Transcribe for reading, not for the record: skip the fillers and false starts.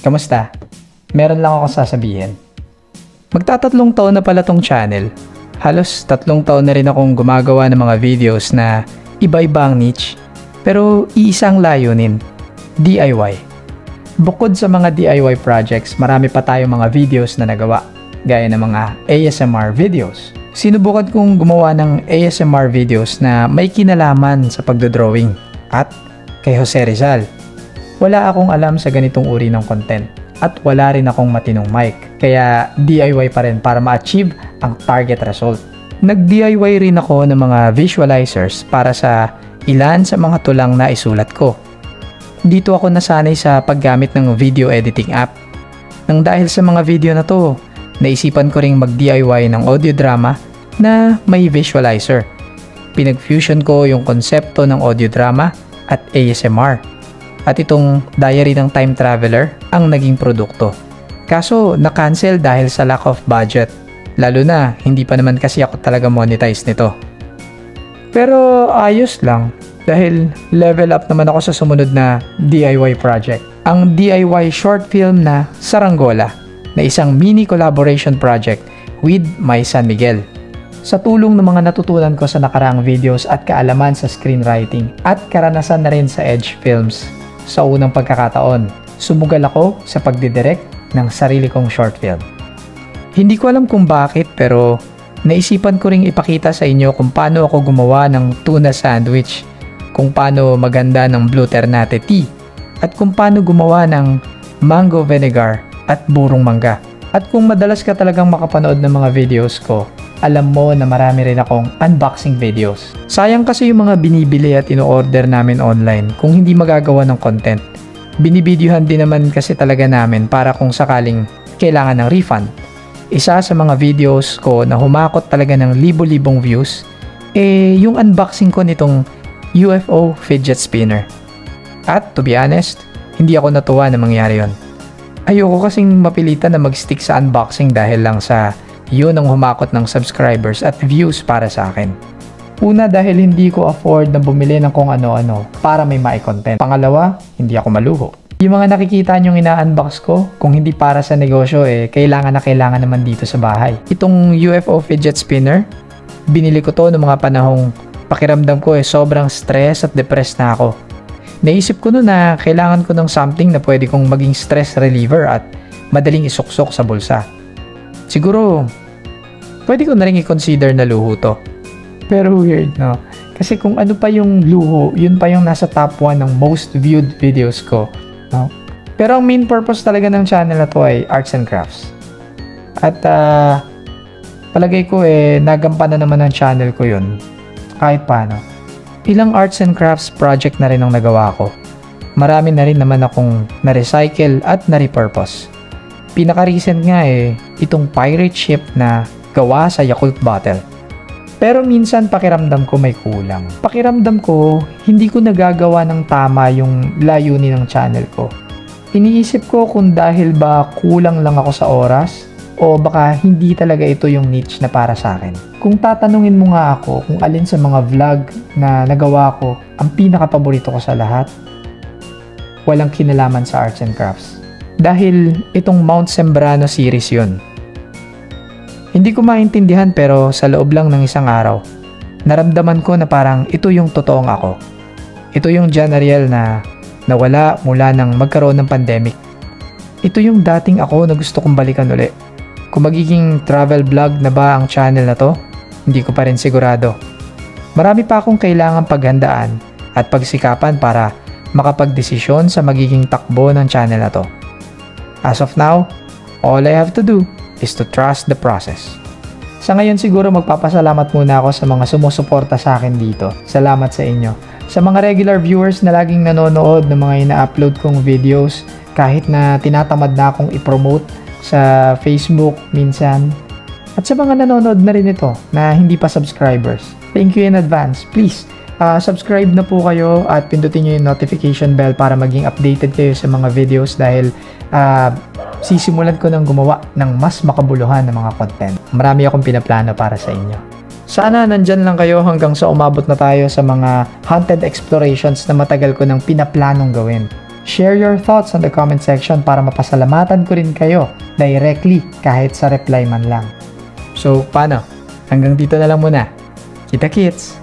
Kamusta? Meron lang akong sasabihin. Magtatatlong taon na pala tong channel. Halos 3 taon na rin akong gumagawa ng mga videos na iba-iba ang niche. Pero iisang layunin, DIY. Bukod sa mga DIY projects, marami pa tayong mga videos na nagawa, gaya ng mga ASMR videos. Sinubukan kong gumawa ng ASMR videos na may kinalaman sa pagdodrawing at kay Jose Rizal. Wala akong alam sa ganitong uri ng content at wala rin akong matinong mic, kaya DIY pa rin para ma-achieve ang target result. Nag-DIY rin ako ng mga visualizers para sa ilan sa mga tulang na isulat ko. Dito ako nasanay sa paggamit ng video editing app. Nang dahil sa mga video na to, naisipan ko ring mag-DIY ng audio drama na may visualizer. Pinag-fusion ko yung konsepto ng audio drama at ASMR. At itong diary ng time traveler ang naging produkto. Kaso na-cancel dahil sa lack of budget. Lalo na hindi pa naman kasi ako talaga monetize nito. Pero ayos lang dahil level up naman ako sa sumunod na DIY project. Ang DIY short film na Saranggola na isang mini collaboration project with My San Miguel. Sa tulong ng mga natutunan ko sa nakaraang videos at kaalaman sa screenwriting at karanasan na rin sa Edge Films. Sa unang pagkakataon, sumugal ako sa pagdidirect ng sarili kong short film. Hindi ko alam kung bakit pero naisipan ko ring ipakita sa inyo kung paano ako gumawa ng tuna sandwich, kung paano maganda ng blue ternate tea, at kung paano gumawa ng mango vinegar at burong mangga. At kung madalas ka talagang makapanood ng mga videos ko, alam mo na marami rin akong unboxing videos. Sayang kasi yung mga binibili at ino-order namin online kung hindi magagawa ng content. Binibidyohan din naman kasi talaga namin para kung sakaling kailangan ng refund. Isa sa mga videos ko na humakot talaga ng libo-libong views, yung unboxing ko nitong UFO fidget spinner. At to be honest, hindi ako natuwa na mangyari yon. Ayoko kasing mapilitan na mag-stick sa unboxing dahil lang sa yun ang humakot ng subscribers at views para sa akin. Una, dahil hindi ko afford na bumili ng kung ano-ano para may ma-content. Pangalawa, hindi ako maluho. Yung mga nakikita nyong ina-unbox ko, kung hindi para sa negosyo, kailangan na kailangan naman dito sa bahay. Itong UFO fidget spinner, binili ko to noong mga panahong pakiramdam ko sobrang stress at depressed na ako. Naisip ko noon na kailangan ko ng something na pwede kong maging stress reliever at madaling isuksok sa bulsa. Siguro, pwede ko na rin i-consider na luho to. Pero weird, no? Kasi kung ano pa yung luho, yun pa yung nasa top 1 ng most viewed videos ko, no? Pero ang main purpose talaga ng channel na to ay arts and crafts. At palagay ko nagampanan naman ng channel ko yun. Kahit paano. Ilang arts and crafts project na rin ang nagawa ko. Marami na rin naman akong na-recycle at na-repurpose. Pinaka-recent nga itong pirate ship na gawa sa Yakult bottle. Pero minsan pakiramdam ko may kulang. Pakiramdam ko hindi ko nagagawa ng tama yung layunin ng channel ko. Iniisip ko kung dahil ba kulang lang ako sa oras o baka hindi talaga ito yung niche na para sa akin. Kung tatanungin mo nga ako kung alin sa mga vlog na nagawa ko ang pinaka-paborito ko sa lahat, walang kinalaman sa arts and crafts. Dahil itong Mount Sembrano series yun. Hindi ko maintindihan pero sa loob lang ng isang araw, naramdaman ko na parang ito yung totoong ako. Ito yung John Ariel na nawala mula nang magkaroon ng pandemic. Ito yung dating ako na gusto kong balikan uli. Kung magiging travel vlog na ba ang channel na to, hindi ko pa rin sigurado. Marami pa akong kailangang paghandaan at pagsikapan para makapagdesisyon sa magiging takbo ng channel na to. As of now, all I have to do is to trust the process. Sa ngayon siguro magpapasalamat muna ako sa mga sumusuporta sa akin dito. Salamat sa inyo. Sa mga regular viewers na laging nanonood ng mga ina-upload kong videos, kahit na tinatamad na akong i-promote sa Facebook minsan. At sa mga nanonood na rin ito na hindi pa subscribers, thank you in advance. Please, subscribe na po kayo at pindutin nyo yung notification bell para maging updated kayo sa mga videos dahil sisimulan ko ng gumawa ng mas makabuluhan na mga content. Marami akong pinaplano para sa inyo. Sana nandyan lang kayo hanggang sa umabot na tayo sa mga haunted explorations na matagal ko nang pinaplanong gawin. Share your thoughts on the comment section para mapasalamatan ko rin kayo directly kahit sa reply man lang. So, paano? Hanggang dito na lang muna. Kita kits!